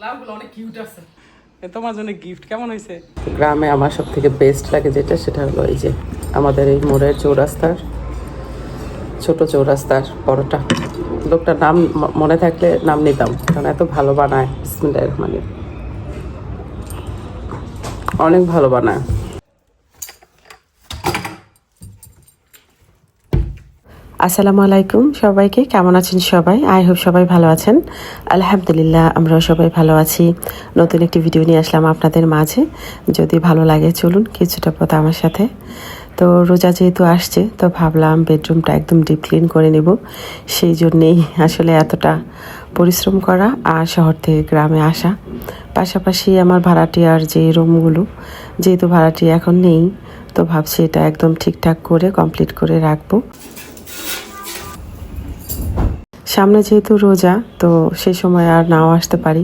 লাউগুলো অনেক কিউট আছে। তোমার জন্য গিফট কেমন হয়েছে? গ্রামে আমার সব থেকে বেস্ট লাগে যেটা, সেটা হলো এই যে আমাদের এই মোড়ের চৌরাস্তার, ছোট চৌরাস্তার পরোটা। লোকটার নাম মনে থাকলে নাম নিতাম, কারণ এত ভালো বানায়। বিসমিল্লাহির রহমানির রহিম। অনেক ভালো বানায়। আসসালামু আলাইকুম সবাইকে, কেমন আছেন সবাই? আই হোপ সবাই ভালো আছেন। আলহামদুলিল্লাহ, আমরাও সবাই ভালো আছি। নতুন একটি ভিডিও নিয়ে আসলাম আপনাদের মাঝে। যদি ভালো লাগে চলুন কিছুটা পথ আমার সাথে। তো রোজা যেহেতু আসছে, তো ভাবলাম বেডরুমটা একদম ডিপ ক্লিন করে নেব। সেই জন্যেই আসলে এতটা পরিশ্রম করা আর শহর থেকে গ্রামে আসা। পাশাপাশি আমার ভাড়াটিয়ার যে রুমগুলো, যেহেতু ভাড়াটি এখন নেই, তো ভাবছি এটা একদম ঠিকঠাক করে কমপ্লিট করে রাখবো। সামনে যেহেতু রোজা, তো সেই সময় আর নাও আসতে পারি।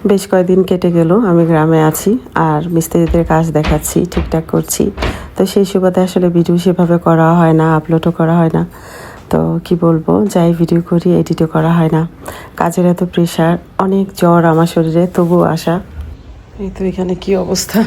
বেশ কয়েকদিন কেটে গেল আমি গ্রামে আছি, আর মিস্ত্রিদের কাজ দেখাচ্ছি, ঠিকঠাক করছি। তো সেই সুবাদে আসলে ভিডিও সেভাবে করা হয় না, আপলোডও করা হয় না। তো কি বলবো, যাই ভিডিও করি এডিটও করা হয় না। কাজের এত প্রেশার, অনেক জ্বর আমার শরীরে, তবুও আসা। এই তো এখানে কি অবস্থা।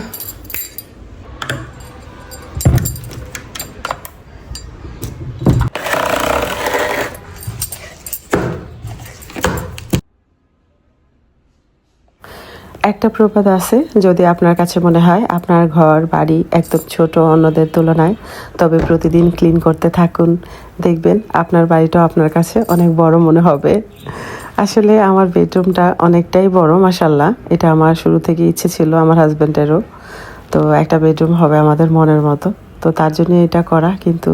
একটা প্রবাদ আছে, যদি আপনার কাছে মনে হয় আপনার ঘর বাড়ি একদম ছোট অন্যদের তুলনায়, তবে প্রতিদিন ক্লিন করতে থাকুন, দেখবেন আপনার বাড়িটাও আপনার কাছে অনেক বড় মনে হবে। আসলে আমার বেডরুমটা অনেকটাই বড়, মাশাল্লাহ। এটা আমার শুরু থেকে ইচ্ছে ছিল, আমার হাজব্যান্ডেরও। তো একটা বেডরুম হবে আমাদের মনের মতো, তো তার জন্য এটা করা। কিন্তু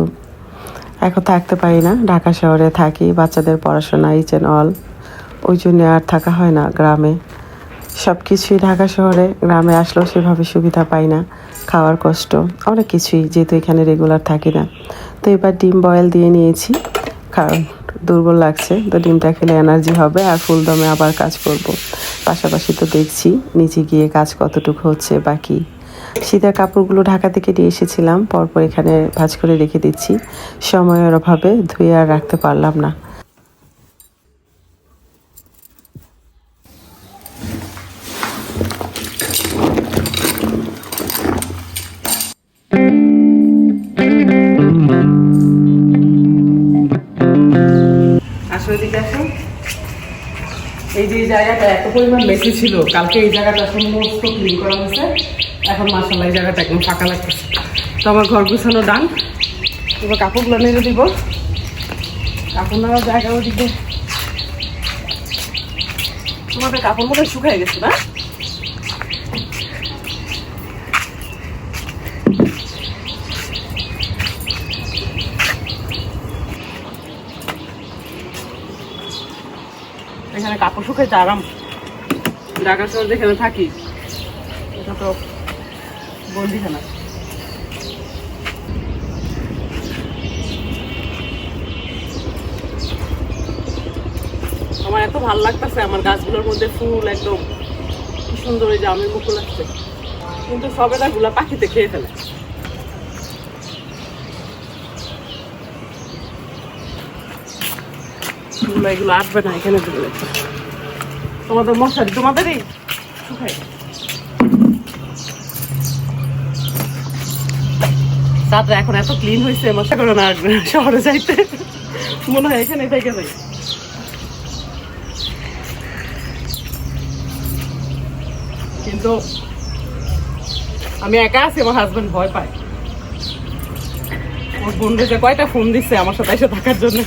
এখন থাকতে পারি না, ঢাকা শহরে থাকি, বাচ্চাদের পড়াশোনা ইচ অ্যান্ড অল, ওই জন্য আর থাকা হয় না গ্রামে। সব কিছুই ঢাকা শহরে, গ্রামে আসলেও সেভাবে সুবিধা পাই না। খাওয়ার কষ্ট, অনেক কিছুই, যেহেতু এখানে রেগুলার থাকি না। তো এবার ডিম বয়েল দিয়ে নিয়েছি, কারণ দুর্বল লাগছে। তো ডিমটা খেলে এনার্জি হবে, আর ফুল দমে আবার কাজ করব। পাশাপাশি তো দেখছি নিচে গিয়ে কাজ কতটুকু হচ্ছে বাকি। শীতের কাপড়গুলো ঢাকা থেকে নিয়ে এসেছিলাম, পরপর এখানে ভাঁজ করে রেখে দিচ্ছি। সময়ের অভাবে ধুয়ে আর রাখতে পারলাম না। আসলে দিকে আসো। এই যে জায়গাটা এত পরিমাণ বেশি ছিল, কালকে এই জায়গাটা সমস্ত ক্লিন করা হয়েছে। এখন মাশাআল্লাহ এই জায়গাটা একদম ফাঁকা লাগতেছে। তো আমার ঘর গুছানো ডান, এবার কাপড়গুলো নেড়ে দিব। কাপড় নেওয়ার জায়গা ওদিকে। তোমাদের কাপড় মধ্যে শুকাই গেছে না? এখানে কাপড় শুকাইতে আরাম। ঢাকা শহর যেখানে থাকি, এটা তো বন্দিখানা। আমার এত ভালো লাগতেছে, আমার গাছগুলোর মধ্যে ফুল একদম কি সুন্দর, এই যে আমের মুকুল আসছে, কিন্তু সবেদা গুলা পাখিতে খেয়ে ফেলে। এগুলো আসবে না এখানে দিলে। তোমাদের মশারি তোমাদেরই শুকাই। তারপরে এখন এত ক্লিন হয়েছে, মশা করে না আসবে শহরে যাইতে, মনে হয় এখানে থেকে যাই। কিন্তু আমি একা আছি, আমার হাজবেন্ড ভয় পায়। ওর বন্ধুকে কয়টা ফোন দিচ্ছে আমার সাথে এসে থাকার জন্য।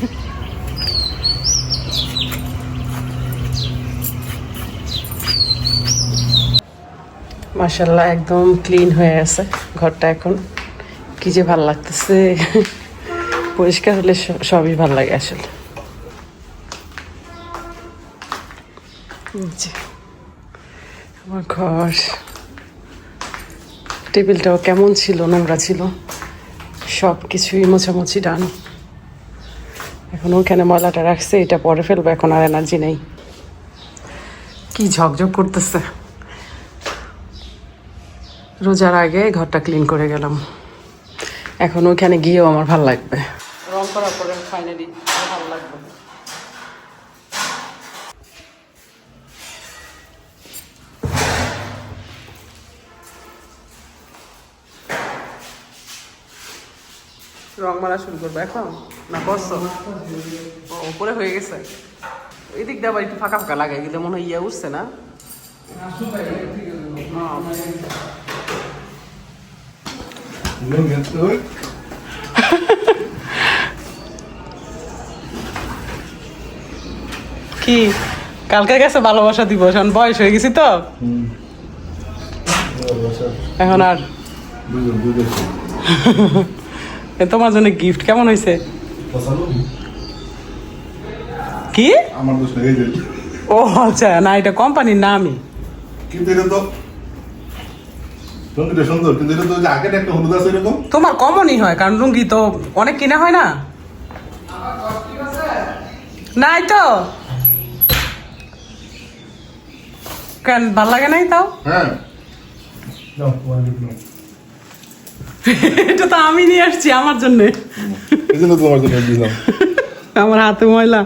মাশাল্লাহ একদম ক্লিন হয়ে আছে ঘরটা এখন। কি যে ভাল লাগতেছে, পরিষ্কার হলে সবই ভাল লাগে আসলে। আমার ঘর, টেবিলটাও কেমন ছিল, নোংরা ছিল, সব কিছুই মোছামুছি ডান। এখন ওখানে ময়লাটা রাখছে, এটা পরে ফেলবো, এখন আর এনার্জি নেই। কি ঝকঝক করতেছে। রোজার আগে ঘরটা ক্লিন করে গেলাম, এখন ওইখানে গিয়েও আমার ভাল লাগবে। রং করার পরে ফাইনালি ভালো লাগবে। রং মারা শুরু করবো এখন না করছো? ও উপরে হয়ে গেছে। এই দিক দিয়ে আবার একটু ফাঁকা ফাঁকা লাগে, গেলে মনে হয় ইয়ে উঠছে না। কি কালকে গেছে ভালোবাসা দিবস, এখন বয়স হয়ে গেছি তো এখন আর। তোমার জন্য গিফট কেমন হয়েছে? কি আমার দোষ নেই যে, ও আচ্ছা, না এটা কোম্পানির নামই। কিন্তু এটা তো লুঙ্গিটা সুন্দর, কিন্তু এটা তো যে আগের একটা হলুদ আছে এরকম। তোমার কমনই হয়, কারণ লুঙ্গি তো অনেক কিনা হয় না। নাই তো কেন ভাল লাগে নাই তাও? হ্যাঁ নাও, তোমার gift নাও। এটা তো আমি নিয়ে আসছি আমার জন্য। এই জন্য তোমার জন্য দিলাম। আমার হাতে ময়লা।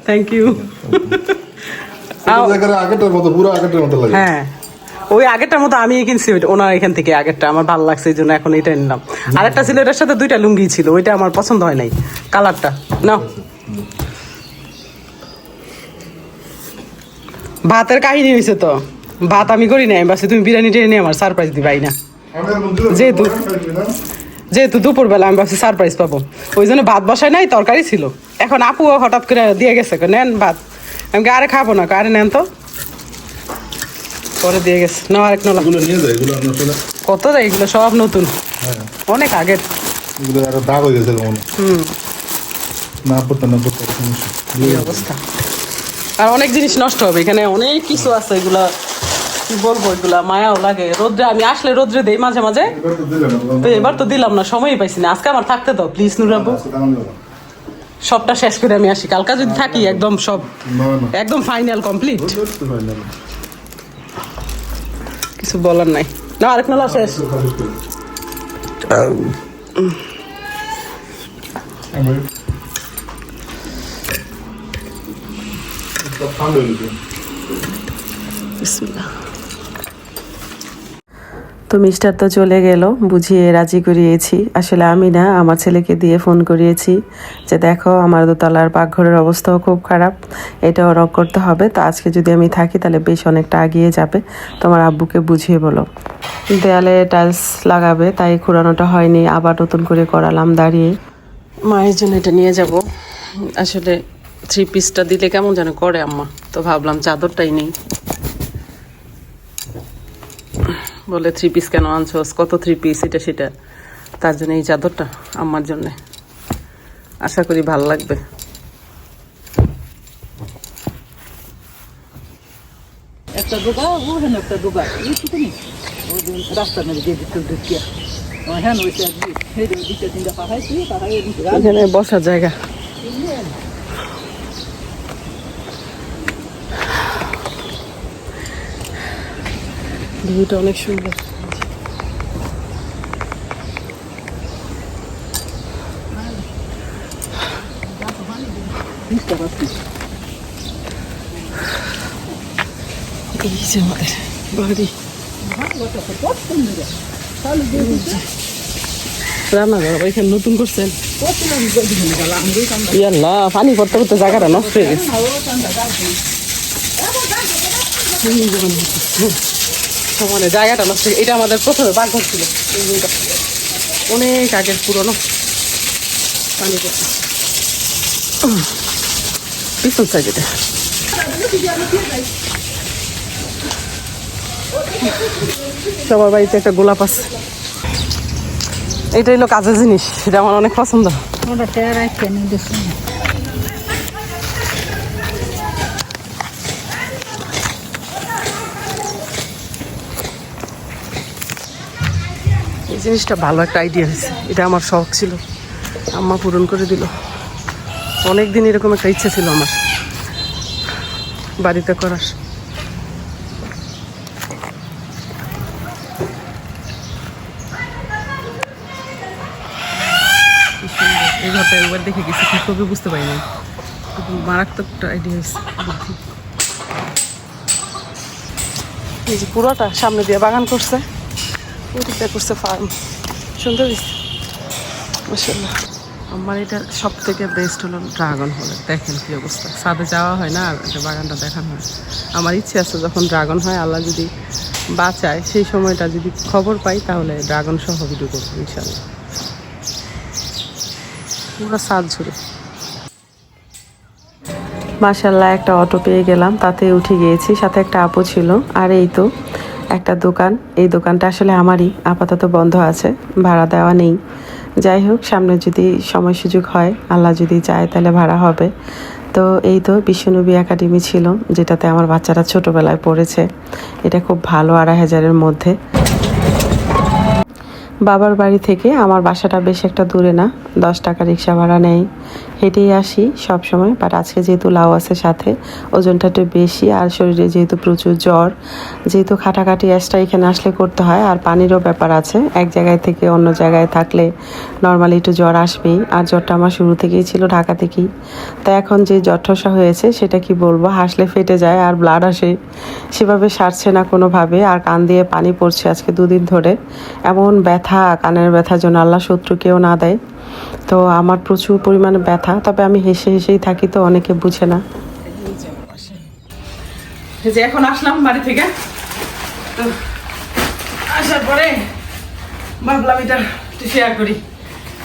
Thank you. আগেরটার মতো, পুরো আগেরটার মতো লাগে। হ্যাঁ ওই আগেরটার মতো আমি কিনছি ওনার এখান থেকে, আগেরটা আমার ভালো লাগছে এই জন্য এখন এটা নিলাম। আরেকটা ছিল এটার সাথে দুইটা লুঙ্গি ছিল, ওইটা আমার পছন্দ হয় নাই কালারটা। নাও ভাতের কাহিনী হয়েছে তো, ভাত আমি করি নাই, বাসে তুমি বিরিয়ানি টেনে আমার সারপ্রাইজ দিবাই না। যেহেতু যেহেতু দুপুরবেলা আমি ভাবছি সারপ্রাইজ পাবো, ওই জন্য ভাত বসায় নাই, তরকারি ছিল। এখন আপু হঠাৎ করে দিয়ে গেছে, নেন ভাত। আমি আরে খাবো না, আরে নেন তো, পরে দিয়ে গেছে। না আরেক নলা নিয়ে যায় এগুলো আমরা আসলে। কত যায় এগুলো সব নতুন, অনেক আগের। এগুলো আরো দাগ হয়ে গেছে মনে না পড়তে সমস্যা। এই অবস্থা। আর অনেক জিনিস নষ্ট হবে এখানে, অনেক কিছু আছে এগুলা কি বলবো, এগুলা মায়াও লাগে। রোদ্রে আমি আসলে রোদ্রে দেই মাঝে মাঝে, এবার তো দিলে না, তো এবার তো দিলাম না, সময়ই পাইছি না। আজকে আমার থাকতে দাও প্লিজ নুরাবু, সবটা শেষ করে আমি আসি। কালকা যদি থাকি একদম সব একদম ফাইনাল কমপ্লিট, কিছু বলার নাই। না আরেক নলা শেষ। বিসমিল্লাহ। তো মিস্টার তো চলে গেল, বুঝিয়ে রাজি করিয়েছি। আসলে আমি না, আমার ছেলেকে দিয়ে ফোন করিয়েছি যে দেখো আমার দোতলার পাকঘরের অবস্থাও খুব খারাপ, এটাও রক করতে হবে। তো আজকে যদি আমি থাকি তাহলে বেশ অনেকটা এগিয়ে যাবে, তোমার আব্বুকে বুঝিয়ে বলো। দেয়ালে টাইলস লাগাবে, তাই ঘোরানোটা হয়নি, আবার নতুন করে করালাম দাঁড়িয়ে। মায়ের জন্য এটা নিয়ে যাব। আসলে 3 পিসটা দিলে কেমন যেন করে আম্মা, তো ভাবলাম চাদরটাই নেই। বলে 3 পিস কেন আনছোস, কত 3 পিস, এটা সেটা। তার জন্য এই চাদরটা আম্মার জন্য, আশা করি ভালো লাগবে। একটা দোকা ওখানে একটা দোকা এইটুকুনি রাস্তার মধ্যে দিয়ে দিতে দেখিয়া হ্যাঁ ওইটা সেই দুইটা তিনটা পাঠাইছি পাঠাই এখানে বসার জায়গা। ভিউটা অনেক সুন্দর। এই যে আমাদের বাড়ি, রান্নাঘর এখানে নতুন করছেন। ইয়াল্লা পানি পড়তে পড়তে জায়গাটা নষ্ট হয়ে গেছে। মানে জায়গাটা নষ্ট, এটা আমাদের প্রথমে বাঘর ছিল, অনেক আগের পুরনো। পানি পড়ছে পিছন সাইড, এটা সবার বাড়িতে একটা গোলাপ আছে। এটা হলো কাজের জিনিস, এটা আমার অনেক পছন্দ। ওটা টেরাই কেনে দিছি এই জিনিসটা ভালো একটা আইডিয়া হয়েছে, এটা আমার শখ ছিল, আম্মা পূরণ করে দিল। অনেকদিন এরকম একটা ইচ্ছা ছিল আমার বাড়িতে করার। এই ঘরটা একবার দেখে গেছি, ঠিক করে বুঝতে পারিনি, মারাত্মক একটা আইডিয়া হয়েছে। এই যে পুরোটা সামনে দিয়ে বাগান করছে, ওইদিকটা করছে ফার্ম, সুন্দর হয়েছে। মাশাআল্লাহ। আমার এটা সব থেকে বেস্ট হলো ড্রাগন ফলের। দেখেন কি অবস্থা, ছাদে যাওয়া হয় না, আর এটা বাগানটা দেখানো হয়। আমার ইচ্ছে আছে যখন ড্রাগন হয়, আল্লাহ যদি বাঁচায় সেই সময়টা যদি খবর পাই, তাহলে ড্রাগন সহ ভিডিও করবো ইনশাল্লাহ। পুরো ছাদ জুড়ে। মাশাল্লাহ, একটা অটো পেয়ে গেলাম, তাতে উঠে গিয়েছি, সাথে একটা আপু ছিল। আর এই তো একটা দোকান, এই দোকানটা আসলে আমারই, আপাতত বন্ধ আছে, ভাড়া দেওয়া নেই। যাই হোক, সামনে যদি সময় সুযোগ হয়, আল্লাহ যদি চায়, তাহলে ভাড়া হবে। তো এই তো বিশ্বনবী একাডেমি ছিল, যেটাতে আমার বাচ্চারা ছোটোবেলায় পড়েছে। এটা খুব ভালো, 2500-এর মধ্যে। বাবার বাড়ি থেকে আমার বাসাটা বেশ একটা দূরে না, 10 টাকা রিক্সা ভাড়া নেয়, হেঁটেই আসি সব সময়। বাট আজকে যেহেতু লাউ আছে সাথে, ওজনটা একটু বেশি, আর শরীরে যেহেতু প্রচুর জ্বর, যেহেতু খাটাখাটি এক্সট্রা এখানে আসলে করতে হয়, আর পানিরও ব্যাপার আছে, এক জায়গায় থেকে অন্য জায়গায় থাকলে নর্মালি একটু জ্বর আসবেই। আর জ্বরটা আমার শুরু থেকেই ছিল, ঢাকা থেকেই। তাই এখন যে জ্বর ঠসা হয়েছে, সেটা কি বলবো, হাসলে ফেটে যায় আর ব্লাড আসে, সেভাবে সারছে না কোনোভাবে। আর কান দিয়ে পানি পড়ছে আজকে 2 দিন ধরে। এমন ব্যথা, কানের ব্যথার জন্য আল্লাহ শত্রু কেউ না দেয়। তো আমার প্রচুর পরিমাণে ব্যথা, তবে আমি হেসে হেসেই থাকি, তো অনেকে বুঝে না। এই যে এখন আসলাম বাড়ি থেকে, তো আসার পরে ভাবলাম এটা একটু শেয়ার করি,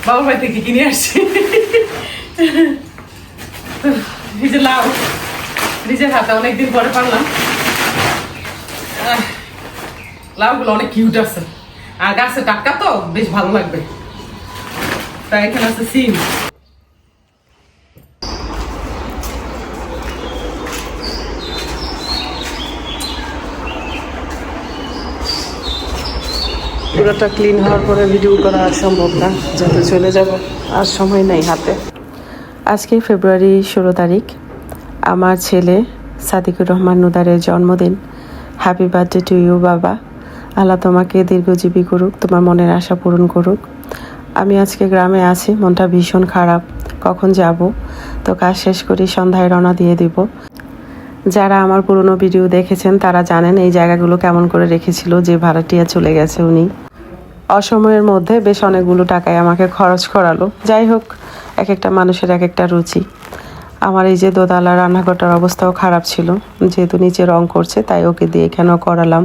বাবার বাড়ি থেকে কিনে আসছি। তো এই যে লাউ, নিজের হাতে অনেকদিন পরে পারলাম। লাউগুলো অনেক কিউট আছে, আর গাছে টাটকা তো বেশ ভালো লাগবে। তাই এখানে আছে সিম। পুরোটা ক্লিন হওয়ার পরে ভিডিও করা সম্ভব না, যাতে চলে যাব, আর সময় নেই হাতে। আজকে ফেব্রুয়ারি 16 তারিখ, আমার ছেলে সাদিকুর রহমান নুদারের জন্মদিন। হ্যাপি বার্থডে টু ইউ বাবা। আল্লাহ তোমাকে দীর্ঘজীবী করুক, তোমার মনের আশা পূরণ করুক। আমি আজকে গ্রামে আছি, মনটা ভীষণ খারাপ, কখন যাব। তো কাজ শেষ করি, সন্ধ্যায় রওনা দিয়ে দিব। যারা আমার পুরনো ভিডিও দেখেছেন তারা জানেন এই জায়গাগুলো কেমন করে রেখেছিল, যে ভাড়াটিয়া চলে গেছে উনি। অসময়ের মধ্যে বেশ অনেকগুলো টাকায় আমাকে খরচ করালো। যাই হোক, এক একটা মানুষের এক একটা রুচি। আমার এই যে দোতলা রান্নাঘরটার অবস্থাও খারাপ ছিল, যেহেতু নিচে রং করছে, তাই ওকে দিয়ে এখানেও করালাম।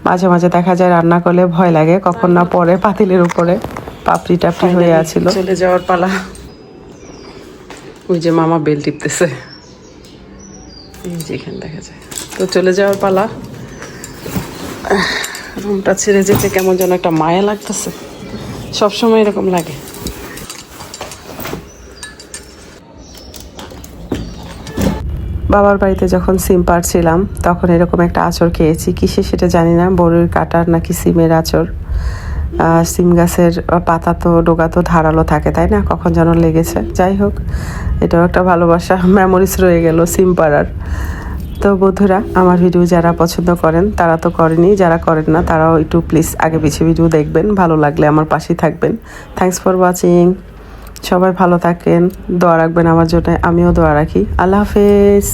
মাঝে মাঝে দেখা যায় রান্না করলে ভয় লাগে কখন না পরে পাতিলের উপরে পাপড়ি টাপড়ি হয়ে আছিল। চলে যাওয়ার পালা। ওই যে মামা বেল টিপতেছে, এই যে এখানে দেখা যায়। তো চলে যাওয়ার পালা। রুমটা ছেড়ে যেতে কেমন যেন একটা মায়া লাগতেছে, সবসময় এরকম লাগে। বাবার বাড়িতে যখন সিম পাড়ছিলাম, তখন এরকম একটা আঁচড় খেয়েছি, কিসে সেটা জানি না, বড়ির কাটার নাকি সিমের আঁচড়। সিম গাছের পাতা তো ডোগা তো ধারালো থাকে, তাই না, কখন যেন লেগেছে। যাই হোক, এটাও একটা ভালোবাসা, মেমোরিজ রয়ে গেল সিম পাড়ার। তো বন্ধুরা, আমার ভিডিও যারা পছন্দ করেন তারা তো করেনি, যারা করেন না তারাও একটু প্লিজ আগে পিছিয়ে ভিডিও দেখবেন, ভালো লাগলে আমার পাশেই থাকবেন। Thanks for watching. সবাই ভালো থাকেন, দোয়া রাখবেন আমার জন্য, আমিও দোয়া রাখি। আল্লাহ হাফেজ।